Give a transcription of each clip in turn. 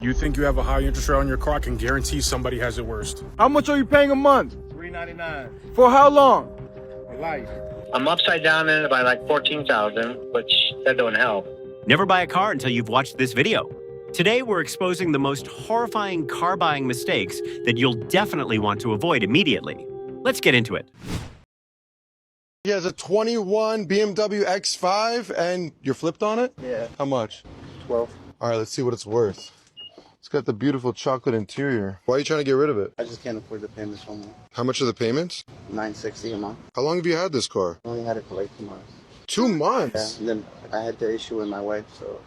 You think you have a high interest rate on your car? I can guarantee somebody has it worse. How much are you paying a month? $399 For how long? for life. I'm upside down in it by like 14,000, which that don't help. Never buy a car until you've watched this video. Today, we're exposing the most horrifying car buying mistakes that you'll definitely want to avoid immediately. Let's get into it. He has a 21 BMW X5 and you're flipped on it? Yeah, How much? 12. All right, let's see what it's worth. It's got the beautiful chocolate interior. Why are you trying to get rid of it? I just can't afford the payments no more. How much are the payments? $960 a month. How long have you had this car? I only had it for like 2 months. 2 Yeah, months? and then I had the issue with my wife, so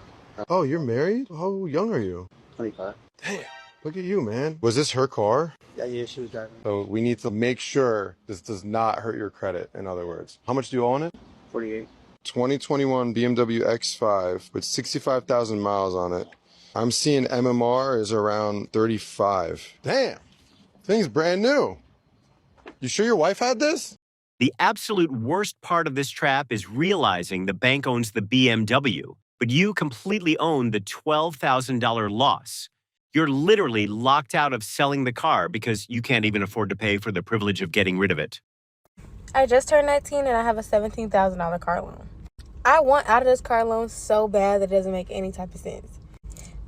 Oh, you're married? How young are you? 25. Damn, look at you, man. Was this her car? Yeah, she was driving. So we need to make sure this does not hurt your credit, in other words. How much do you owe on it? 48. 2021 BMW X5 with 65,000 miles on it. I'm seeing MMR is around 35. Damn, thing's brand new. You sure your wife had this? The absolute worst part of this trap is realizing the bank owns the BMW, but you completely own the $12,000 loss. You're literally locked out of selling the car because you can't even afford to pay for the privilege of getting rid of it. I just turned 19 and I have a $17,000 car loan. I want out of this car loan so bad that it doesn't make any type of sense.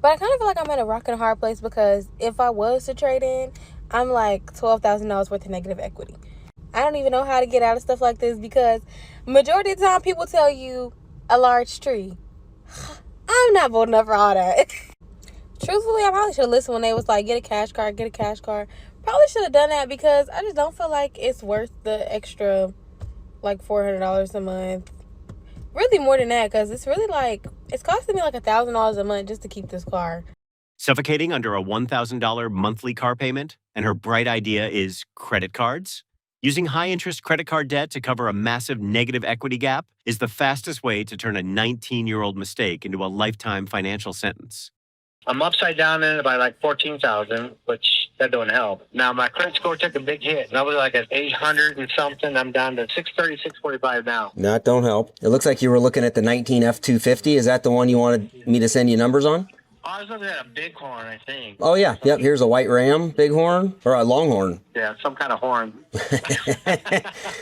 But I kind of feel like I'm at a rock and a hard place because if I was to trade in, I'm like $12,000 worth of negative equity. I don't even know how to get out of stuff like this because majority of the time people tell you a large tree. I'm not bold enough for all that. Truthfully, I probably should have listened when they was like, get a cash card, get a cash card. Probably should have done that because I just don't feel like it's worth the extra like $400 a month. Really more than that because it's really like, it's costing me like $1,000 a month just to keep this car. Suffocating under a $1,000 monthly car payment, and her bright idea is credit cards? Using high-interest credit card debt to cover a massive negative equity gap is the fastest way to turn a 19-year-old mistake into a lifetime financial sentence. I'm upside down in it by like 14,000, which that don't help. Now my credit score took a big hit. And I was like at 800 and something. I'm down to 630, 645 now. That don't help. It looks like you were looking at the 19 F250. Is that the one you wanted me to send you numbers on? I was looking at a bighorn, I think. Oh, yeah. Yep. Here's a white ram, bighorn, or a longhorn. Yeah, some kind of horn.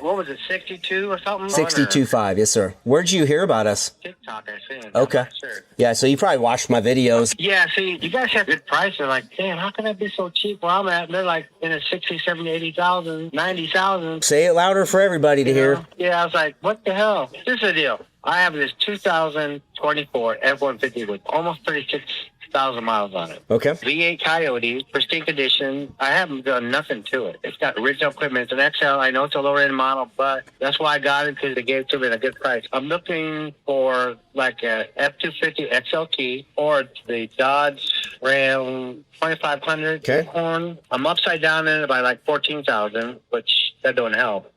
What was it, 62 or something? 62.5. Yes, sir. Where'd you hear about us? TikTok, I think. Okay. Sure. Yeah, so you probably watched my videos. Yeah, see, you guys have good prices. Like, damn, how can that be so cheap where I'm at? And they're like in the 60, 70, 80,000, 90,000. Say it louder for everybody to hear. Yeah, I was like, what the hell? This is the deal. I have this 2024 F-150 with almost 36,000 miles on it. Okay. V8 Coyote, pristine condition. I haven't done nothing to it. It's got original equipment. It's an XL. I know it's a lower end model, but that's why I got it because they gave it to me at a good price. I'm looking for like a F-250 XLT or the Dodge Ram 2500 Horn. I'm upside down in it by like 14,000, which that don't help.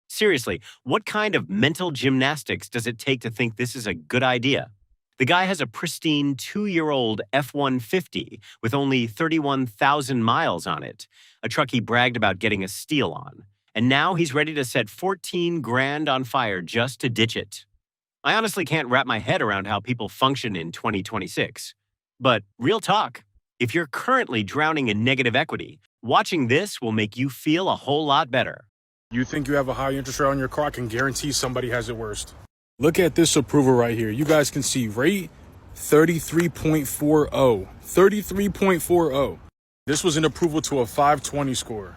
Seriously, what kind of mental gymnastics does it take to think this is a good idea? The guy has a pristine 2-year-old F-150 with only 31,000 miles on it, a truck he bragged about getting a steal on. And now he's ready to set 14 grand on fire just to ditch it. I honestly can't wrap my head around how people function in 2026. But real talk, if you're currently drowning in negative equity, watching this will make you feel a whole lot better. You think you have a high interest rate on your car? I can guarantee somebody has it worse. Look at this approval right here. You guys can see rate 33.40. 33.40. This was an approval to a 520 score.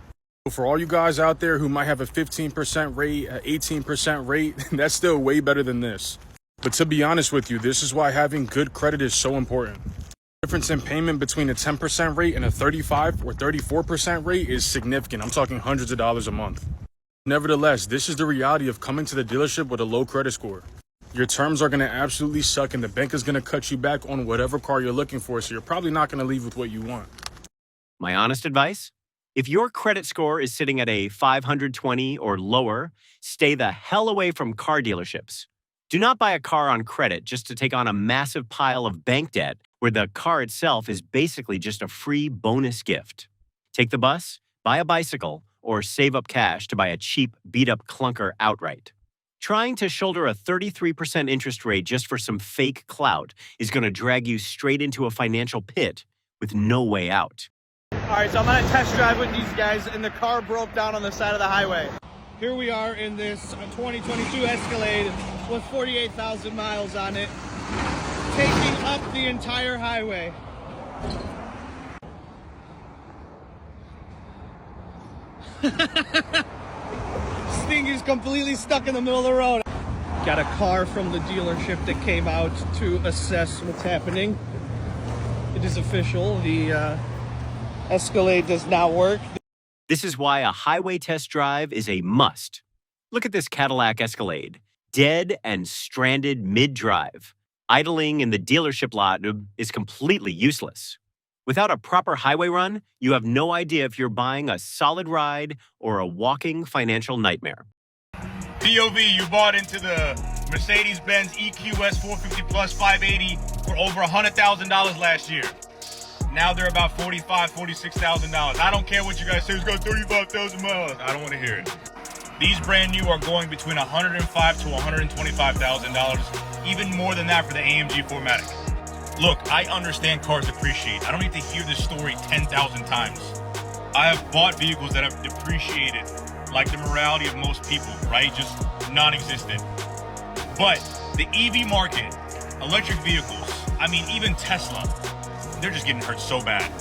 For all you guys out there who might have a 15% rate, an 18% rate, that's still way better than this. But to be honest with you, this is why having good credit is so important. The difference in payment between a 10% rate and a 35 or 34% rate is significant. I'm talking hundreds of dollars a month. Nevertheless, this is the reality of coming to the dealership with a low credit score. Your terms are going to absolutely suck and the bank is going to cut you back on whatever car you're looking for, so you're probably not going to leave with what you want. My honest advice? If your credit score is sitting at a 520 or lower, stay the hell away from car dealerships. Do not buy a car on credit just to take on a massive pile of bank debt where the car itself is basically just a free bonus gift. Take the bus, buy a bicycle, or save up cash to buy a cheap, beat-up clunker outright. Trying to shoulder a 33% interest rate just for some fake clout is going to drag you straight into a financial pit with no way out. All right, so I'm on a test drive with these guys, and the car broke down on the side of the highway. Here we are in this 2022 Escalade with 48,000 miles on it, taking up the entire highway. This thing is completely stuck in the middle of the road. Got a car from the dealership that came out to assess what's happening. It is official. The Escalade does not work. This is why a highway test drive is a must. Look at this Cadillac Escalade, dead and stranded mid-drive. Idling in the dealership lot is completely useless. Without a proper highway run, you have no idea if you're buying a solid ride or a walking financial nightmare. POV, you bought into the Mercedes-Benz EQS 450 plus 580 for over $100,000 last year. Now they're about $45,000, $46,000. I don't care what you guys say, it's got 35,000 miles. I don't want to hear it. These brand new are going between $105,000 to $125,000, even more than that for the AMG 4MATIC. Look, I understand cars depreciate. I don't need to hear this story 10,000 times. I have bought vehicles that have depreciated like the morality of most people, right? Just non-existent. But the EV market, electric vehicles, I mean, even Tesla, they're just getting hurt so bad.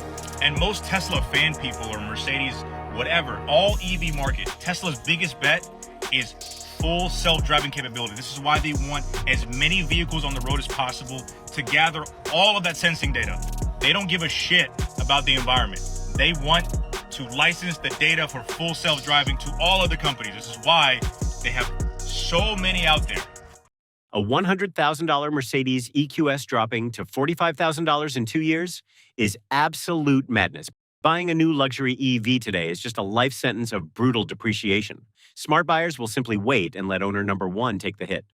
And most Tesla fan people or Mercedes, whatever, all EV market, Tesla's biggest bet is full self-driving capability. This is why they want as many vehicles on the road as possible to gather all of that sensing data. They don't give a shit about the environment. They want to license the data for full self-driving to all other companies. This is why they have so many out there. A $100,000 Mercedes EQS dropping to $45,000 in 2 years is absolute madness. Buying a new luxury EV today is just a life sentence of brutal depreciation. Smart buyers will simply wait and let owner number one take the hit.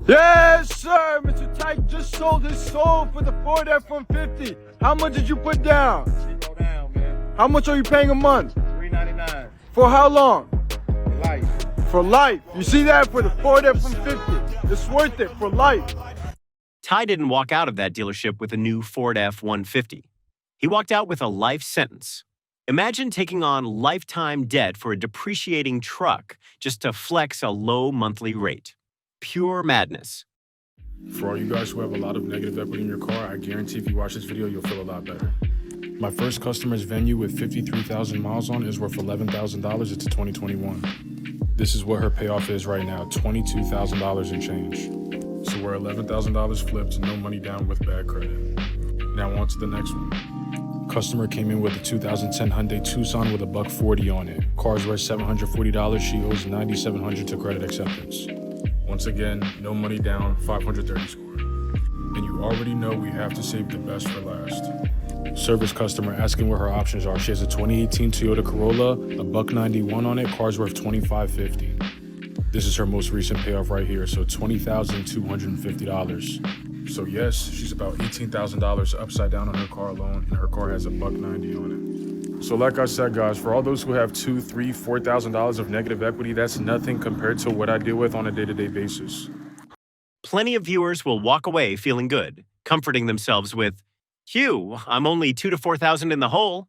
Yes, sir. Mr. Tyke just sold his soul for the Ford F-150. How much did you put down? Go down, man. How much are you paying a month? $399 For how long? for life. For life. You see that? For the Ford F-150. It's worth it for life. Ty didn't walk out of that dealership with a new Ford F-150. He walked out with a life sentence. Imagine taking on lifetime debt for a depreciating truck just to flex a low monthly rate. Pure madness. For all you guys who have a lot of negative equity in your car, I guarantee if you watch this video, you'll feel a lot better. My first customer's Venue with 53,000 miles on is worth $11,000. It's a 2021. This is what her payoff is right now, $22,000 and change. So we're $11,000 flipped, no money down with bad credit. Now on to the next one. Customer came in with a 2010 Hyundai Tucson with a $140 on it. Car's worth $740. She owes $9,700 to credit acceptance. Once again, no money down, 530 score. And you already know we have to save the best for last. Service customer asking what her options are. She has a 2018 Toyota Corolla, a $191 on it, car's worth $2,550. This is her most recent payoff right here, so $20,250. So yes, she's about $18,000 upside down on her car loan, and her car has a $190 on it. So like I said, guys, for all those who have $2,000, $3,000, $4,000 of negative equity, that's nothing compared to what I deal with on a day-to-day basis. Plenty of viewers will walk away feeling good, comforting themselves with, "Phew, I'm only $2,000 to $4,000 in the hole."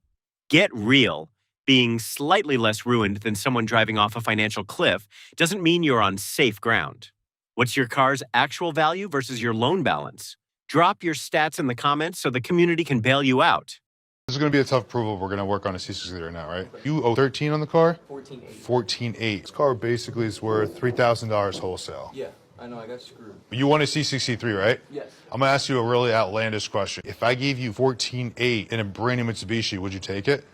Get real. Being slightly less ruined than someone driving off a financial cliff doesn't mean you're on safe ground. What's your car's actual value versus your loan balance? Drop your stats in the comments so the community can bail you out. This is going to be a tough approval. We're going to work on a C60 right now, right? You owe 13 on the car? 14.8. 14.8. This car basically is worth $3,000 wholesale. Yeah, I know. I got screwed. You want a C63, right? Yes. I'm going to ask you a really outlandish question. If I gave you 14.8 in a brand new Mitsubishi, would you take it?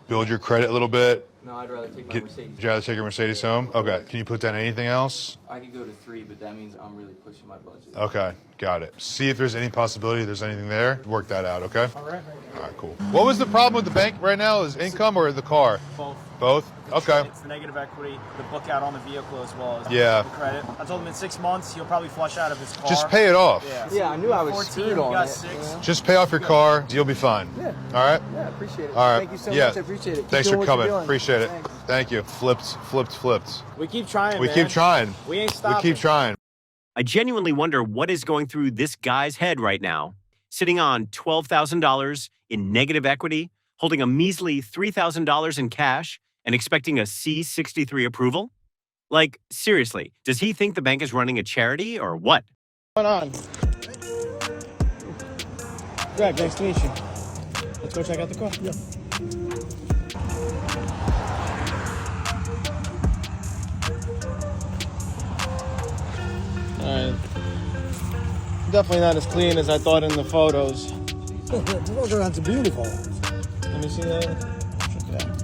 Build your credit a little bit? No, I'd rather take my Mercedes. Would you rather take your Mercedes home? Okay. Can you put down anything else? I could go to 3, but that means I'm really pushing my budget. Okay, got it. See if there's any possibility there's anything there. Work that out, okay? All right. All right, cool. What was the problem with the bank right now? Is income or the car? Both. Both? Okay. It's the negative equity, the book out on the vehicle as well as Yeah. the credit. I told him in 6 months he'll probably flush out of his car. Just pay it off. Yeah, I knew I was 14, screwed we on got it. 6. Yeah. Just pay off your car. You'll be fine. Yeah. All right? Yeah, appreciate it. All right. Thank you so Yeah. much. I appreciate it. Keep Thanks doing for what you're coming. doing. Appreciate it. Thanks. Thank you. Flipped. We keep trying, We man. keep trying. We ain't We stopping. keep trying. I genuinely wonder what is going through this guy's head right now. sitting on $12,000 in negative equity, holding a measly $3,000 in cash, and expecting a C63 approval? Like, seriously, does he think the bank is running a charity or what? What's going on? Greg, nice to meet you. Let's go check out the car. Yeah. Alright. Definitely not as clean as I thought in the photos. That's beautiful. Let me see that. Check it out.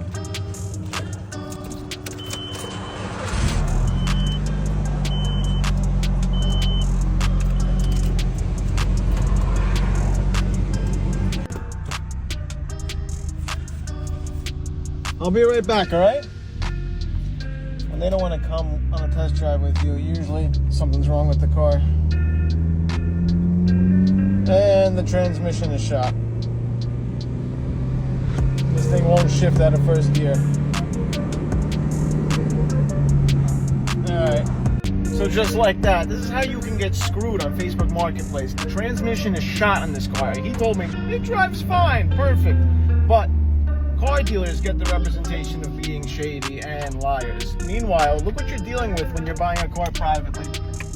I'll be right back, alright? When they don't want to come on a test drive with you, usually something's wrong with the car. And the transmission is shot. This thing won't shift out of first gear. Alright. So just like that, this is how you can get screwed on Facebook Marketplace. The transmission is shot on this car. He told me, it drives fine, perfect. But car dealers get the representation of being shady and liars. Meanwhile, look what you're dealing with when you're buying a car privately.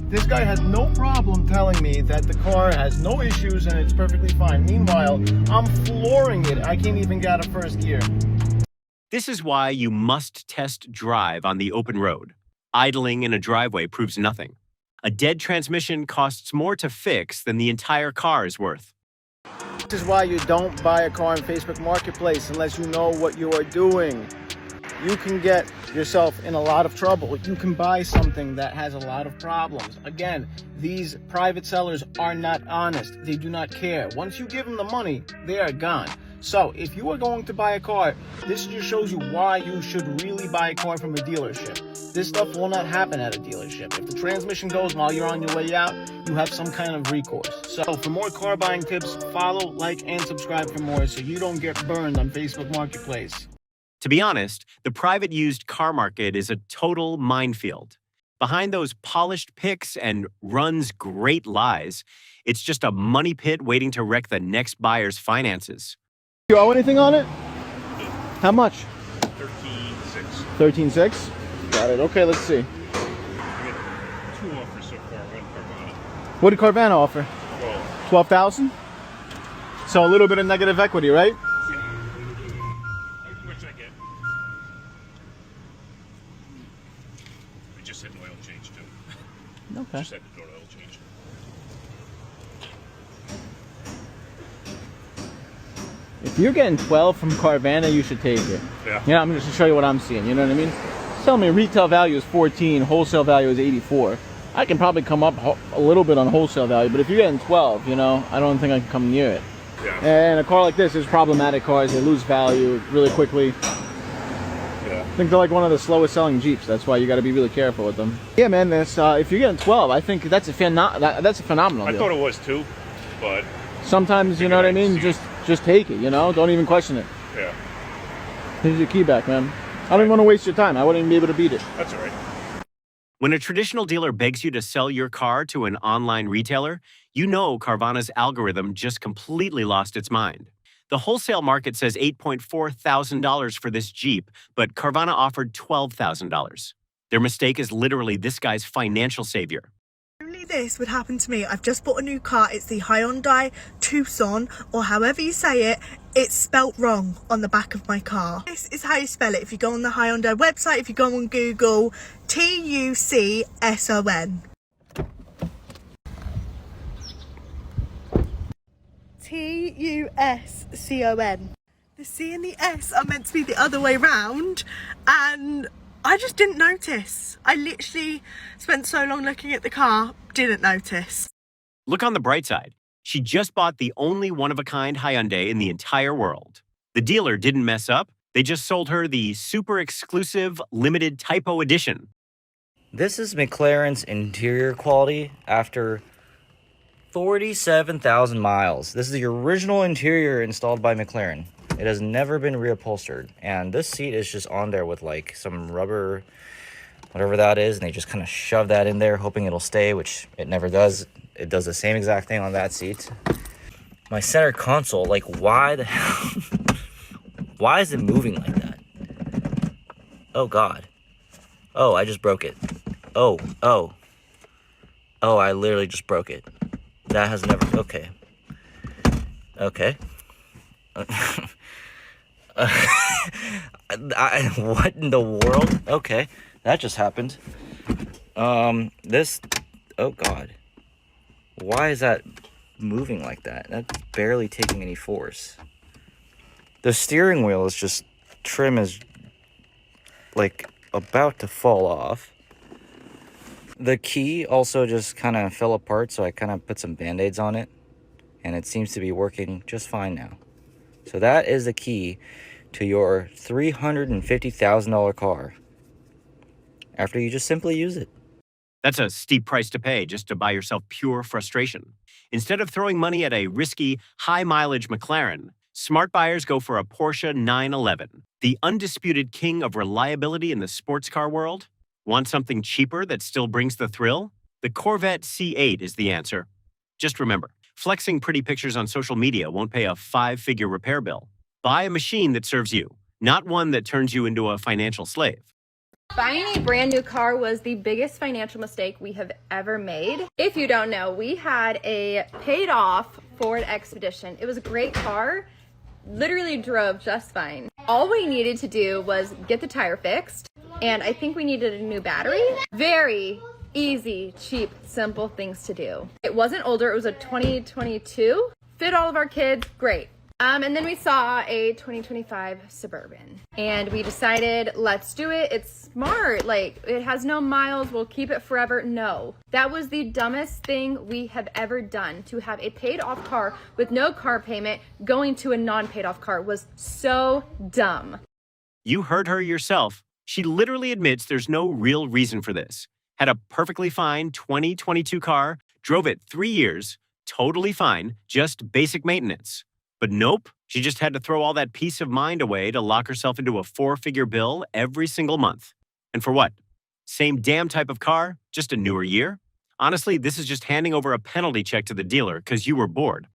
This guy had no problem telling me that the car has no issues and it's perfectly fine. Meanwhile, I'm flooring it. I can't even get out of first gear. This is why you must test drive on the open road. Idling in a driveway proves nothing. A dead transmission costs more to fix than the entire car is worth. This is why you don't buy a car on Facebook Marketplace unless you know what you are doing. You can get yourself in a lot of trouble. You can buy something that has a lot of problems. Again, these private sellers are not honest. They do not care. Once you give them the money, they are gone. So if you are going to buy a car, this just shows you why you should really buy a car from a dealership. This stuff will not happen at a dealership. If the transmission goes while you're on your way out, you have some kind of recourse. So for more car buying tips, follow, like, and subscribe for more so you don't get burned on Facebook Marketplace. To be honest, the private used car market is a total minefield. Behind those polished pics and runs great lies, it's just a money pit waiting to wreck the next buyer's finances. You owe anything on it? How much? 13.6. 13.6? Got it. Okay, let's see. We got 2 offers so far. One Carvana. What did Carvana offer? 12,000? So a little bit of negative equity, right? Which I get. We just had an oil change too. Okay. Just had to do an oil change. If you're getting 12 from Carvana, you should take it. Yeah. Yeah, I'm just to show you what I'm seeing. You know what I mean? Tell me retail value is 14, wholesale value is 84. I can probably come up a little bit on wholesale value, but if you're getting 12, you know, I don't think I can come near it. Yeah. And a car like this is problematic cars. They lose value really quickly. Yeah. I think they're like one of the slowest selling Jeeps. That's why you got to be really careful with them. Yeah, man. This if you're getting 12, I think that's a phenomenal I deal. thought it was too, but Sometimes, you know what I mean. Just take it. You know, don't even question it. yeah, Here's your key back, man. I don't even want to waste your time. I wouldn't even be able to beat it. that's all right. When a traditional dealer begs you to sell your car to an online retailer, you know Carvana's algorithm just completely lost its mind. The wholesale market says $8.4 thousand for this Jeep, but Carvana offered $12,000. Their mistake is literally this guy's financial savior. Only this would happen to me. I've just bought a new car. It's the Hyundai Tucson, or however you say it. It's spelt wrong on the back of my car. This is how you spell it. If you go on the Hyundai website, if you go on Google, Tucson. Tucson. The C and the S are meant to be the other way round, and I just didn't notice. I literally spent so long looking at the car, didn't notice. Look on the bright side. She just bought the only one-of-a-kind Hyundai in the entire world. The dealer didn't mess up. They just sold her the super exclusive limited typo edition. This is McLaren's interior quality after 47,000 miles. This is the original interior installed by McLaren. It has never been reupholstered. And this seat is just on there with like some rubber, whatever that is. And they just kind of shove that in there, hoping it'll stay, which it never does. It does the same exact thing on that seat. My center console, like, why the hell? Why is it moving like that? Oh, God. Oh, I just broke it. Oh, I literally just broke it. That has never, okay. Okay. What in the world? Okay, that just happened. Oh God. Why is that moving like that? That's barely taking any force. The steering wheel is just, trim is like about to fall off. The key also just kind of fell apart, so I kind of put some band-aids on it, and it seems to be working just fine now. So that is the key to your $350,000 car after you just simply use it. That's a steep price to pay just to buy yourself pure frustration. Instead of throwing money at a risky, high-mileage McLaren, smart buyers go for a Porsche 911, the undisputed king of reliability in the sports car world. Want something cheaper that still brings the thrill? The Corvette C8 is the answer. Just remember, flexing pretty pictures on social media won't pay a 5-figure repair bill. Buy a machine that serves you, not one that turns you into a financial slave. Buying a brand new car was the biggest financial mistake we have ever made. If you don't know, we had a paid off Ford Expedition. It was a great car, literally drove just fine. All we needed to do was get the tire fixed, and I think we needed a new battery. Very easy, cheap, simple things to do. It wasn't older, it was a 2022. Fit all of our kids, great. And then we saw a 2025 Suburban, and we decided, let's do it. It's smart. Like, it has no miles. We'll keep it forever. No, that was the dumbest thing we have ever done. To have a paid off car with no car payment going to a non-paid off car was so dumb. You heard her yourself. She literally admits there's no real reason for this. Had a perfectly fine 2022 car, drove it 3 years, totally fine, just basic maintenance. But nope, she just had to throw all that peace of mind away to lock herself into a 4-figure bill every single month. And for what? Same damn type of car, just a newer year? Honestly, this is just handing over a penalty check to the dealer because you were bored.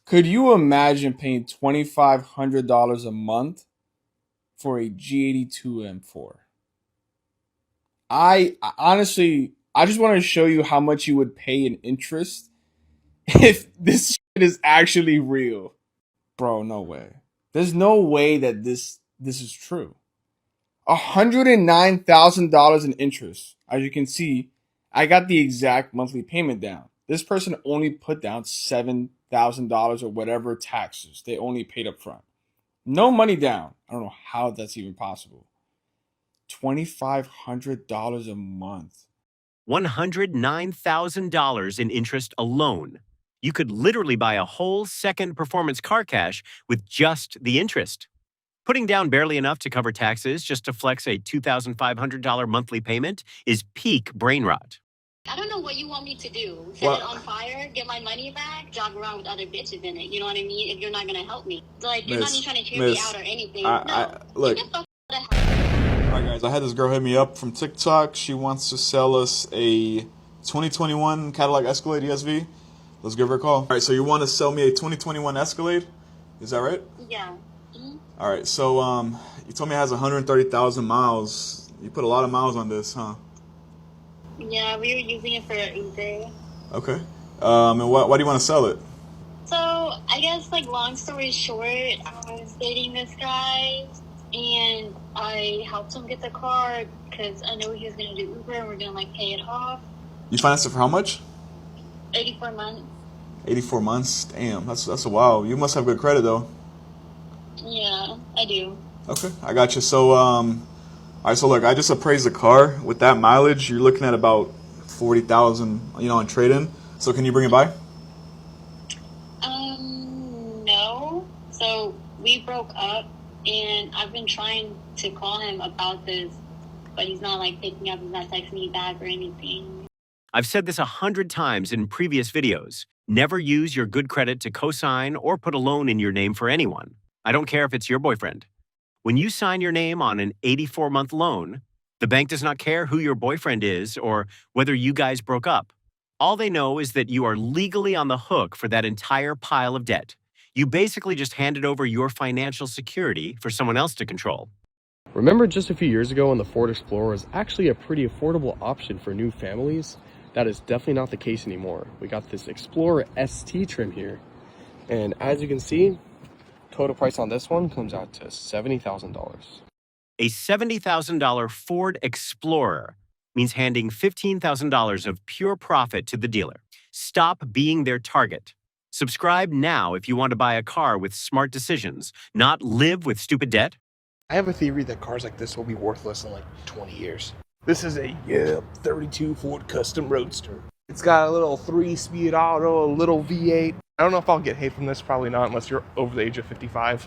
Could you imagine paying $2,500 a month for a G82 M4? I honestly just want to show you how much you would pay in interest if this shit is actually real. Bro, no way. There's no way that this is true. $109,000 in interest. As you can see, I got the exact monthly payment down. This person only put down $7,000 or whatever taxes they only paid up front. No money down. I don't know how that's even possible. $2,500 a month. $109,000 in interest alone. You could literally buy a whole second performance car cash with just the interest. Putting down barely enough to cover taxes just to flex a $2,500 monthly payment is peak brain rot. I don't know what you want me to do. Set it on fire, get my money back, jog around with other bitches in it. You know what I mean? If you're not going to help me. Like, you're not even trying to cheer me out or anything. Look. Alright guys, I had this girl hit me up from TikTok. She wants to sell us a 2021 Cadillac Escalade ESV. Let's give her a call. Alright, so you want to sell me a 2021 Escalade? Is that right? Yeah. Mm-hmm. Alright, so you told me it has 130,000 miles. You put a lot of miles on this, huh? Yeah, we were using it for Uber. Okay. And why do you want to sell it? So, I guess, like, long story short, I was dating this guy, and I helped him get the car because I knew he was going to do Uber and we're going to, like, pay it off. You financed it for how much? 84 months. 84 months? Damn, that's a while. You must have good credit, though. Yeah, I do. Okay, I got you. So, alright, so look, I just appraised the car. With that mileage, you're looking at about 40,000, in trade-in. So can you bring it by? No. So we broke up, and I've been trying to call him about this, but he's not, like, picking up. He's not texting me back or anything. I've said this 100 times in previous videos. Never use your good credit to co-sign or put a loan in your name for anyone. I don't care if it's your boyfriend. When you sign your name on an 84-month loan, the bank does not care who your boyfriend is or whether you guys broke up. All they know is that you are legally on the hook for that entire pile of debt. You basically just handed over your financial security for someone else to control. Remember just a few years ago when the Ford Explorer was actually a pretty affordable option for new families? That is definitely not the case anymore. We got this Explorer ST trim here. And as you can see, total price on this one comes out to $70,000. A $70,000 Ford Explorer means handing $15,000 of pure profit to the dealer. Stop being their target. Subscribe now if you want to buy a car with smart decisions, not live with stupid debt. I have a theory that cars like this will be worthless in like 20 years. This is a 32 Ford Custom Roadster. It's got a little 3-speed auto, a little V8. I don't know if I'll get hate from this, probably not unless you're over the age of 55.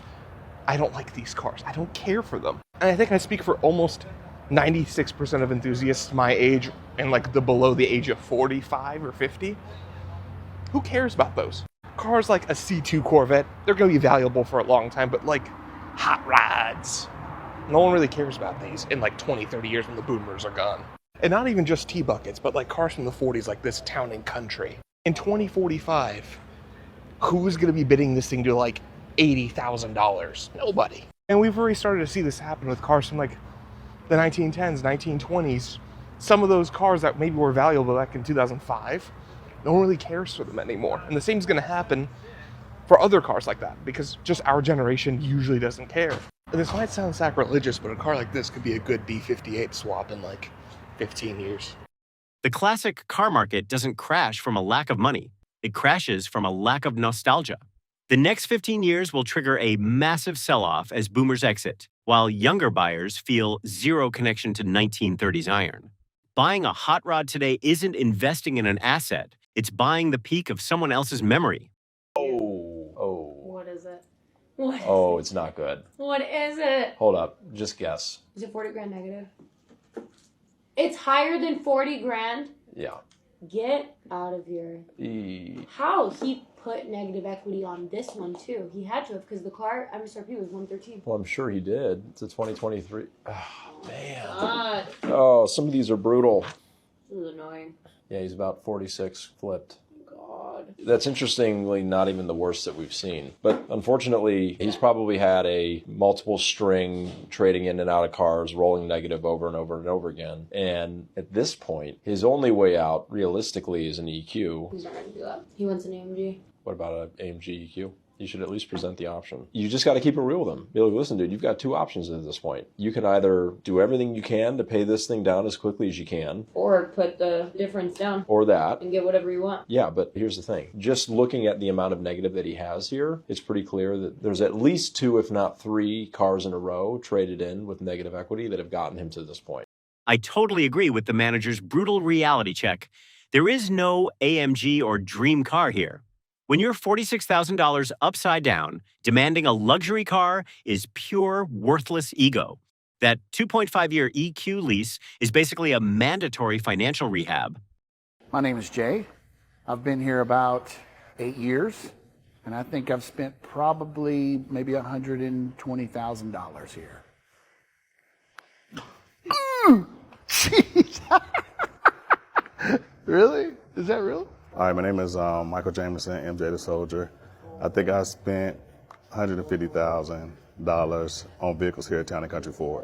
I don't like these cars. I don't care for them. And I think I speak for almost 96% of enthusiasts my age and like the below the age of 45 or 50. Who cares about those? Cars like a C2 Corvette, they're gonna be valuable for a long time, but like hot rods, no one really cares about these in like 20, 30 years when the boomers are gone. And not even just T-buckets, but like cars from the 40s like this Town and Country. In 2045, who's gonna be bidding this thing to like $80,000? Nobody. And we've already started to see this happen with cars from like the 1910s, 1920s. Some of those cars that maybe were valuable back in 2005, no one really cares for them anymore. And the same is gonna happen for other cars like that, because just our generation usually doesn't care. And this might sound sacrilegious, but a car like this could be a good B58 swap in like 15 years. The classic car market doesn't crash from a lack of money. It crashes from a lack of nostalgia. The next 15 years will trigger a massive sell-off as boomers exit, while younger buyers feel zero connection to 1930s iron. Buying a hot rod today isn't investing in an asset. It's buying the peak of someone else's memory. What is it? What is Oh, it's not good. What is it? Hold up. Just guess. Is it 40 grand negative? It's higher than 40 grand? Yeah. Get out of here. How? He put negative equity on this one too. He had to have, because the car MSRP was 113. Well, I'm sure he did. It's a 2023. Oh, man. God. Oh, some of these are brutal. This is annoying. Yeah, he's about 46 flipped. God. That's interestingly not even the worst that we've seen. But unfortunately, he's probably had a multiple string trading in and out of cars, rolling negative over and over and over again. And at this point, his only way out, realistically, is an EQ. He's not going to do that. He wants an AMG. What about an AMG EQ? You should at least present the option. You just got to keep it real with him. Be like, listen, dude, you've got two options at this point. You can either do everything you can to pay this thing down as quickly as you can. Or put the difference down. Or that. And get whatever you want. Yeah, but here's the thing. Just looking at the amount of negative that he has here, it's pretty clear that there's at least 2, if not 3 cars in a row traded in with negative equity that have gotten him to this point. I totally agree with the manager's brutal reality check. There is no AMG or dream car here. When you're $46,000 upside down, demanding a luxury car is pure worthless ego. That 2.5-year EQ lease is basically a mandatory financial rehab. My name is Jay. I've been here about 8 years, and I think I've spent probably maybe $120,000 here. Jeez. Really? Is that real? All right, my name is Michael Jameson, MJ the Soldier. I think I spent $150,000 on vehicles here at Town and Country Ford.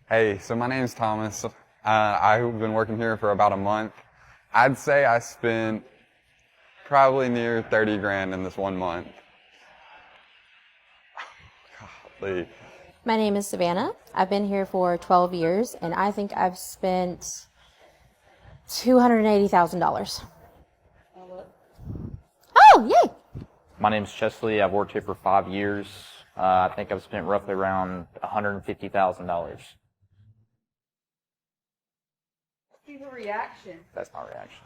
Hey, so my name's Thomas. I've been working here for about a month. I'd say I spent probably near 30 grand in this 1 month. Golly. My name is Savannah. I've been here for 12 years, and I think I've spent $280,000. Oh, yay! My name's Chesley. I've worked here for 5 years. I think I've spent roughly around $150,000. See the reaction. That's my reaction.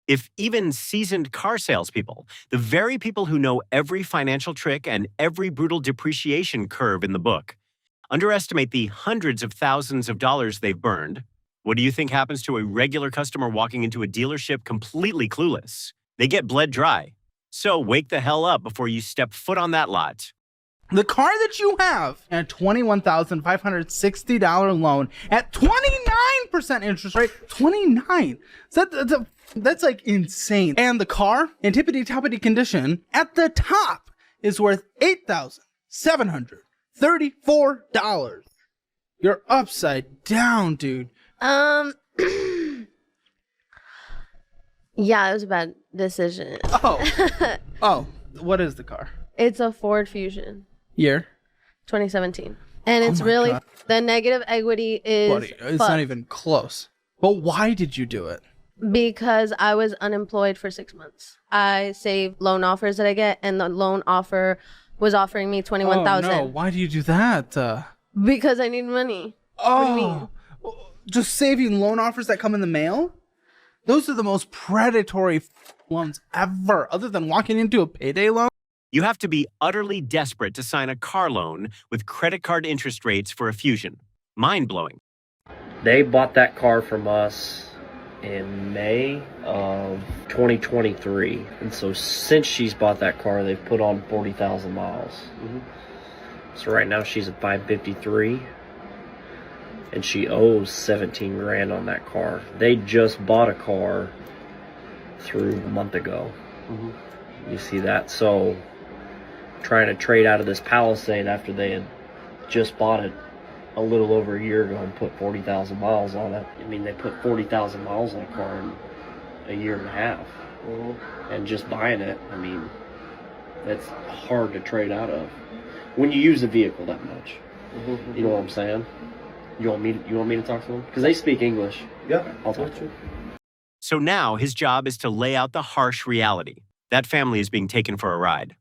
If even seasoned car salespeople, the very people who know every financial trick and every brutal depreciation curve in the book, underestimate the hundreds of thousands of dollars they've burned, what do you think happens to a regular customer walking into a dealership completely clueless? They get bled dry. So wake the hell up before you step foot on that lot. The car that you have at $21,560 loan at 29% interest rate. 29. That's like insane. And the car in tippity-toppity condition at the top is worth $8,734. You're upside down, dude. Yeah, it was a bad decision. Oh, what is the car? It's a Ford Fusion. Year? 2017. And it's really, God. the negative equity is Buddy, it's not even close. But why did you do it? because I was unemployed for 6 months. I saved loan offers that I get, and the loan offer was offering me $21,000. Oh, no. Why do you do that? Because I need money. What do you mean? Just saving loan offers that come in the mail? Those are the most predatory loans ever, other than walking into a payday loan. You have to be utterly desperate to sign a car loan with credit card interest rates for a Fusion. Mind-blowing. They bought that car from us in May of 2023. And so since she's bought that car, they've put on 40,000 miles. Mm-hmm. So right now she's at 553. And she owes 17 grand on that car. They just bought a car through a month ago. Mm-hmm. You see that? So trying to trade out of this Palisade after they had just bought it a little over a year ago and put 40,000 miles on it. I mean, they put 40,000 miles on a car in a year and a half. Mm-hmm. And just buying it, I mean, that's hard to trade out of when you use the vehicle that much. Mm-hmm. You know what I'm saying? You want me to talk to them? Because they speak English. Yeah, I'll talk to them. So now his job is to lay out the harsh reality. That family is being taken for a ride.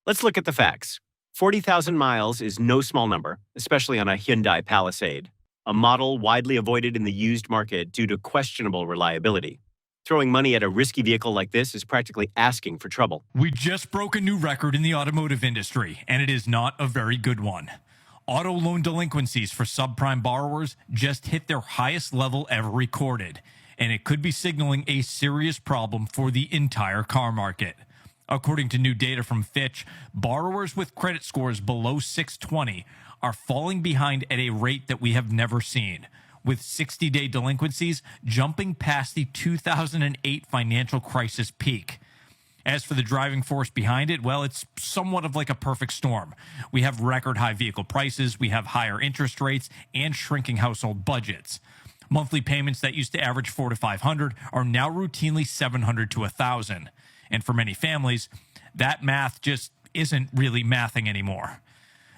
Let's look at the facts. 40,000 miles is no small number, especially on a Hyundai Palisade, a model widely avoided in the used market due to questionable reliability. Throwing money at a risky vehicle like this is practically asking for trouble. We just broke a new record in the automotive industry, and it is not a very good one. Auto loan delinquencies for subprime borrowers just hit their highest level ever recorded, and it could be signaling a serious problem for the entire car market. According to new data from Fitch, borrowers with credit scores below 620 are falling behind at a rate that we have never seen, with 60-day delinquencies jumping past the 2008 financial crisis peak. As for the driving force behind it, well, it's somewhat of like a perfect storm. We have record high vehicle prices, we have higher interest rates, and shrinking household budgets. Monthly payments that used to average $400 to $500 are now routinely $700 to $1,000. And for many families, that math just isn't really mathing anymore.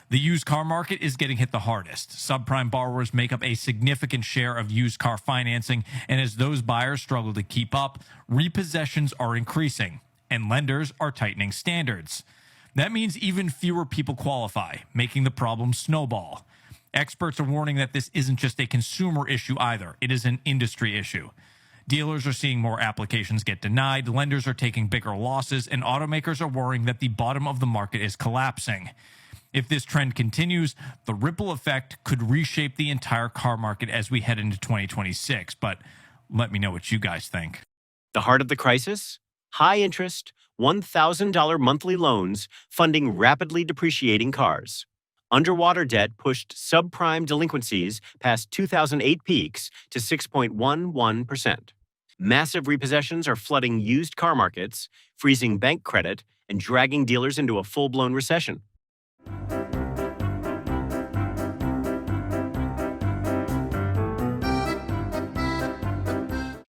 The used car market is getting hit the hardest. Subprime borrowers make up a significant share of used car financing, and as those buyers struggle to keep up, repossessions are increasing, and lenders are tightening standards. That means even fewer people qualify, making the problem snowball. Experts are warning that this isn't just a consumer issue either, it is an industry issue. Dealers are seeing more applications get denied, lenders are taking bigger losses, and automakers are worrying that the bottom of the market is collapsing. If this trend continues, the ripple effect could reshape the entire car market as we head into 2026. But let me know what you guys think. The heart of the crisis? High interest, $1,000 monthly loans funding rapidly depreciating cars. Underwater debt pushed subprime delinquencies past 2008 peaks to 6.11%. Massive repossessions are flooding used car markets, freezing bank credit, and dragging dealers into a full-blown recession.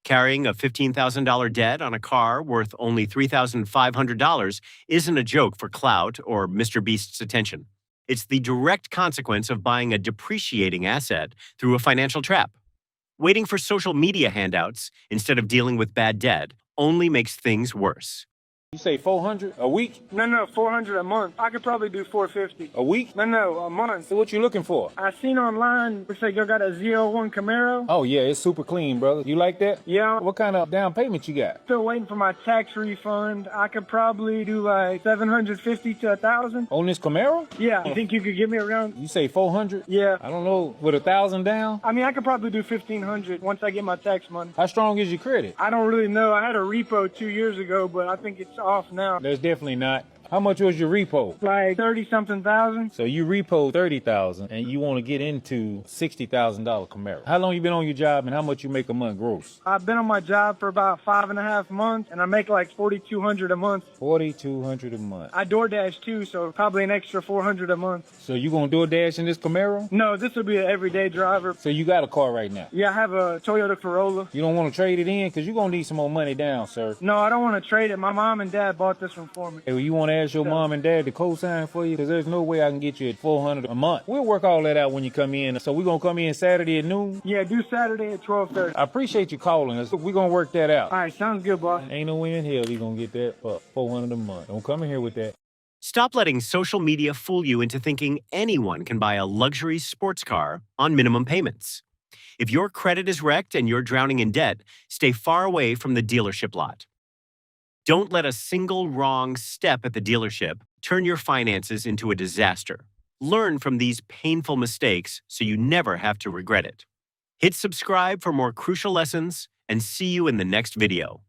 Carrying a $15,000 debt on a car worth only $3,500 isn't a joke for clout or Mr. Beast's attention. It's the direct consequence of buying a depreciating asset through a financial trap. Waiting for social media handouts instead of dealing with bad debt only makes things worse. You say 400 a week? No, 400 a month. I could probably do 450. A week? No, a month. So what you looking for? I seen online, they say you got a 01 Camaro. Oh yeah, it's super clean, brother. You like that? Yeah. What kind of down payment you got? Still waiting for my tax refund. I could probably do like 750 to 1,000. On this Camaro? Yeah. You think you could give me around? You say 400? Yeah. I don't know, with 1,000 down? I mean, I could probably do 1,500 once I get my tax money. How strong is your credit? I don't really know. I had a repo 2 years ago, but I think it's off now. There's definitely not. How much was your repo? Like 30-something thousand. So you repo 30,000 and you want to get into $60,000 Camaro. How long you been on your job and how much you make a month gross? I've been on my job for about 5.5 months, and I make like 4,200 a month. 4,200 a month. I DoorDash too, so probably an extra 400 a month. So you gonna DoorDash in this Camaro? No, this will be an everyday driver. So you got a car right now? Yeah, I have a Toyota Corolla. You don't want to trade it in? Because you're gonna need some more money down, sir. No, I don't want to trade it. My mom and dad bought this one for me. Hey, well, you want to ask your mom and dad to co-sign for you? Because there's no way I can get you at $400 a month. We'll work all that out when you come in. So we're gonna come in Saturday at noon? Yeah, do Saturday at 12:30. I appreciate you calling us. We're gonna work that out. All right, sounds good, boss. Ain't no way in hell you gonna get that for $400 a month. Don't come in here with that. Stop letting social media fool you into thinking anyone can buy a luxury sports car on minimum payments. If your credit is wrecked and you're drowning in debt, stay far away from the dealership lot. Don't let a single wrong step at the dealership turn your finances into a disaster. Learn from these painful mistakes so you never have to regret it. Hit subscribe for more crucial lessons and see you in the next video.